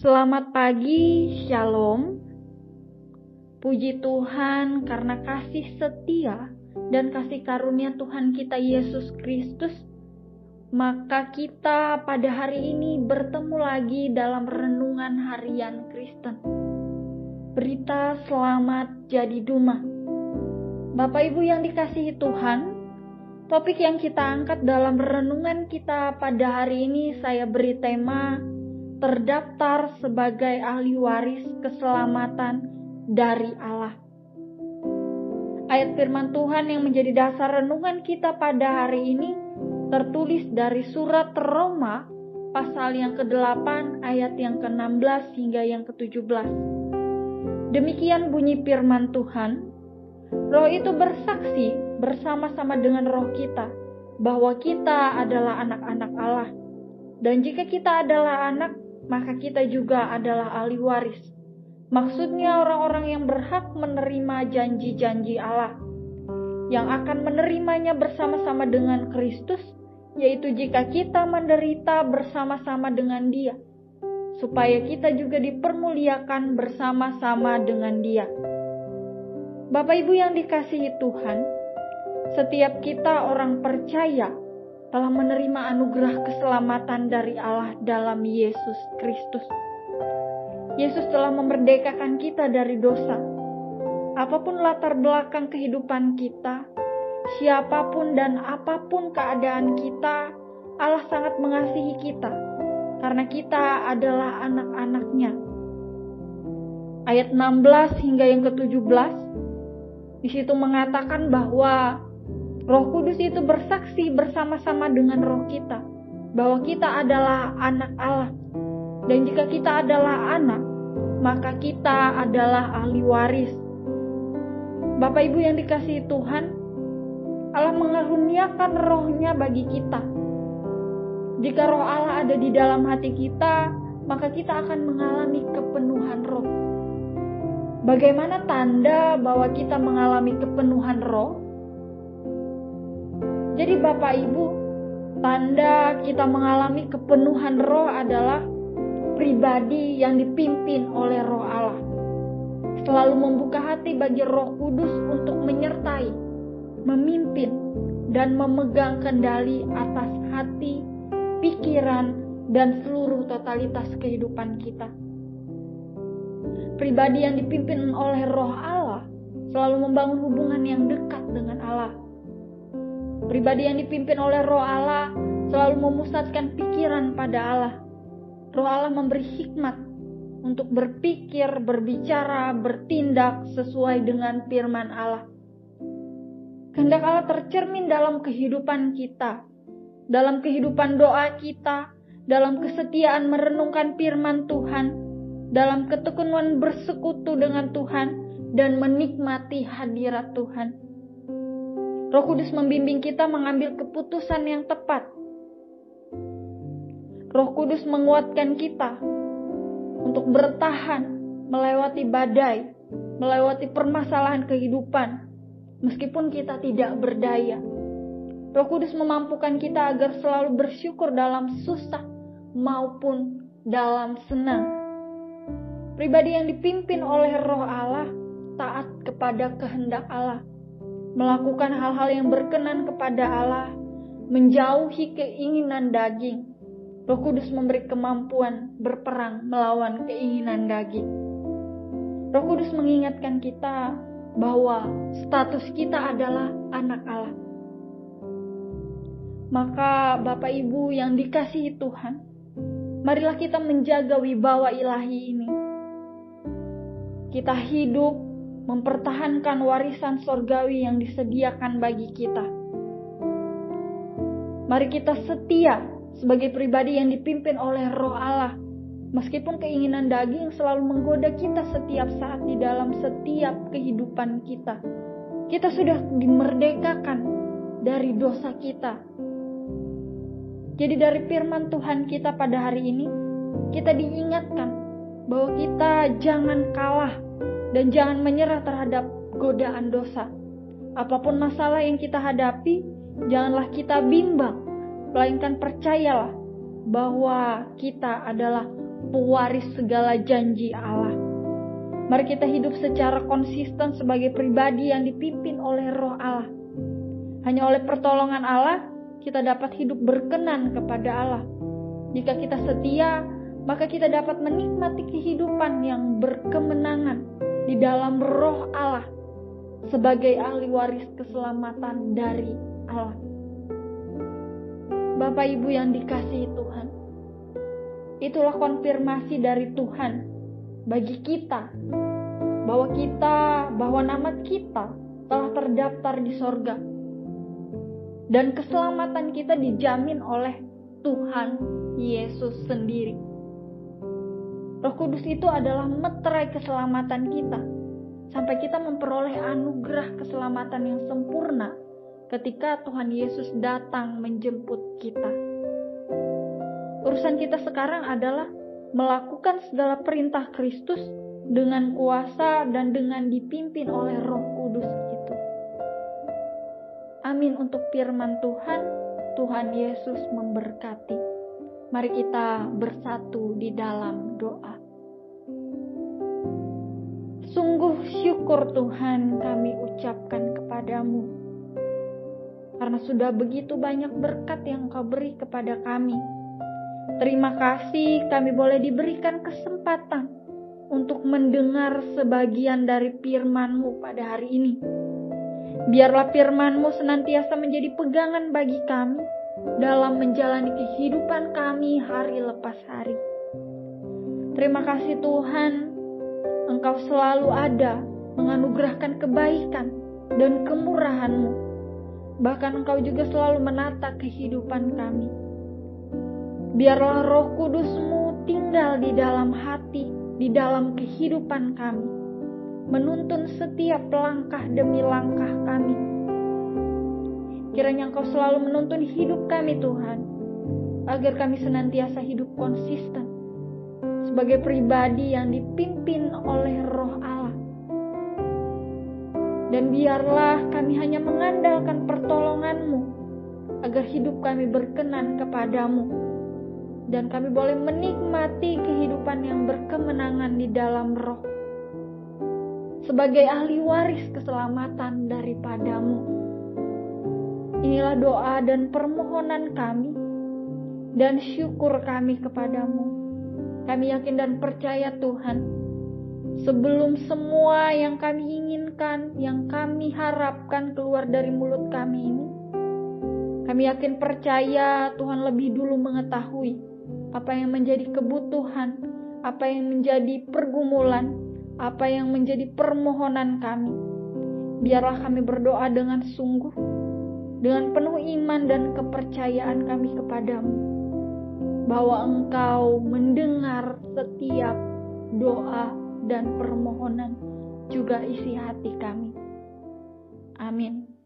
Selamat pagi, Shalom. Puji Tuhan karena kasih setia dan kasih karunia Tuhan kita Yesus Kristus, maka kita pada hari ini bertemu lagi dalam renungan harian Kristen. Berita selamat jadi Duma. Bapak Ibu yang dikasihi Tuhan, topik yang kita angkat dalam renungan kita pada hari ini saya beri tema terdaftar sebagai ahli waris keselamatan dari Allah. Ayat firman Tuhan yang menjadi dasar renungan kita pada hari ini tertulis dari surat Roma pasal yang ke-8 ayat yang ke-16 hingga yang ke-17. Demikian bunyi firman Tuhan, Roh itu bersaksi bersama-sama dengan roh kita bahwa kita adalah anak-anak Allah. Dan jika kita adalah anak, maka kita juga adalah ahli waris. Maksudnya orang-orang yang berhak menerima janji-janji Allah, yang akan menerimanya bersama-sama dengan Kristus, yaitu jika kita menderita bersama-sama dengan Dia, supaya kita juga dipermuliakan bersama-sama dengan Dia. Bapak Ibu yang dikasihi Tuhan, setiap kita orang percaya telah menerima anugerah keselamatan dari Allah dalam Yesus Kristus. Yesus telah memerdekakan kita dari dosa. Apapun latar belakang kehidupan kita, siapapun dan apapun keadaan kita, Allah sangat mengasihi kita, karena kita adalah anak-anak-Nya. Ayat 16 hingga yang ke-17, di situ mengatakan bahwa Roh Kudus itu bersaksi bersama-sama dengan roh kita bahwa kita adalah anak Allah. Dan jika kita adalah anak, maka kita adalah ahli waris. Bapak Ibu yang dikasihi Tuhan, Allah mengaruniakan roh-Nya bagi kita. Jika roh Allah ada di dalam hati kita, maka kita akan mengalami kepenuhan roh. Bagaimana tanda bahwa kita mengalami kepenuhan roh? Jadi Bapak Ibu, tanda kita mengalami kepenuhan roh adalah pribadi yang dipimpin oleh roh Allah. Selalu membuka hati bagi Roh Kudus untuk menyertai, memimpin, dan memegang kendali atas hati, pikiran, dan seluruh totalitas kehidupan kita. Pribadi yang dipimpin oleh roh Allah selalu membangun hubungan yang dekat dengan Allah. Pribadi yang dipimpin oleh roh Allah selalu memusatkan pikiran pada Allah. Roh Allah memberi hikmat untuk berpikir, berbicara, bertindak sesuai dengan firman Allah. Kehendak Allah tercermin dalam kehidupan kita, dalam kehidupan doa kita, dalam kesetiaan merenungkan firman Tuhan, dalam ketekunan bersekutu dengan Tuhan, dan menikmati hadirat Tuhan. Roh Kudus membimbing kita mengambil keputusan yang tepat. Roh Kudus menguatkan kita untuk bertahan melewati badai, melewati permasalahan kehidupan, meskipun kita tidak berdaya. Roh Kudus memampukan kita agar selalu bersyukur dalam susah maupun dalam senang. Pribadi yang dipimpin oleh roh Allah taat kepada kehendak Allah, melakukan hal-hal yang berkenan kepada Allah, menjauhi keinginan daging. Roh Kudus memberi kemampuan berperang melawan keinginan daging. Roh Kudus mengingatkan kita bahwa status kita adalah anak Allah. Maka Bapak Ibu yang dikasihi Tuhan, marilah kita menjaga wibawa ilahi ini. Kita hidup mempertahankan warisan sorgawi yang disediakan bagi kita. Mari kita setia sebagai pribadi yang dipimpin oleh roh Allah, meskipun keinginan daging selalu menggoda kita setiap saat di dalam setiap kehidupan kita. Kita sudah dimerdekakan dari dosa kita. Jadi dari firman Tuhan kita pada hari ini, kita diingatkan bahwa kita jangan kalah dan jangan menyerah terhadap godaan dosa. Apapun masalah yang kita hadapi, janganlah kita bimbang, melainkan percayalah bahwa kita adalah pewaris segala janji Allah. Mari kita hidup secara konsisten sebagai pribadi yang dipimpin oleh Roh Allah. Hanya oleh pertolongan Allah, kita dapat hidup berkenan kepada Allah. Jika kita setia, maka kita dapat menikmati kehidupan yang berkemenangan di dalam Roh Allah sebagai ahli waris keselamatan dari Allah. Bapak Ibu yang dikasihi Tuhan, itulah konfirmasi dari Tuhan bagi kita bahwa nama kita telah terdaftar di sorga dan keselamatan kita dijamin oleh Tuhan Yesus sendiri. Roh Kudus itu adalah meterai keselamatan kita sampai kita memperoleh anugerah keselamatan yang sempurna ketika Tuhan Yesus datang menjemput kita. Urusan kita sekarang adalah melakukan segala perintah Kristus dengan kuasa dan dengan dipimpin oleh Roh Kudus itu. Amin untuk firman Tuhan. Tuhan Yesus memberkati. Mari kita bersatu di dalam doa. Sungguh syukur Tuhan kami ucapkan kepadamu, karena sudah begitu banyak berkat yang Kau beri kepada kami. Terima kasih kami boleh diberikan kesempatan untuk mendengar sebagian dari firman-Mu pada hari ini. Biarlah firman-Mu senantiasa menjadi pegangan bagi kami dalam menjalani kehidupan kami hari lepas hari. Terima kasih Tuhan, Engkau selalu ada menganugerahkan kebaikan dan kemurahan-Mu. Bahkan Engkau juga selalu menata kehidupan kami. Biarlah Roh Kudus-Mu tinggal di dalam hati, di dalam kehidupan kami, menuntun setiap langkah demi langkah kami. Kiranya Engkau selalu menuntun hidup kami Tuhan, agar kami senantiasa hidup konsisten sebagai pribadi yang dipimpin oleh Roh Allah. Dan biarlah kami hanya mengandalkan pertolongan-Mu, agar hidup kami berkenan kepadamu. Dan kami boleh menikmati kehidupan yang berkemenangan di dalam Roh, sebagai ahli waris keselamatan daripadamu. Inilah doa dan permohonan kami, dan syukur kami kepadamu. Kami yakin dan percaya Tuhan, sebelum semua yang kami inginkan, yang kami harapkan keluar dari mulut kami ini, kami yakin percaya Tuhan lebih dulu mengetahui apa yang menjadi kebutuhan, apa yang menjadi pergumulan, apa yang menjadi permohonan kami. Biarlah kami berdoa dengan sungguh, dengan penuh iman dan kepercayaan kami kepadamu, bahwa Engkau mendengar setiap doa dan permohonan, juga isi hati kami. Amin.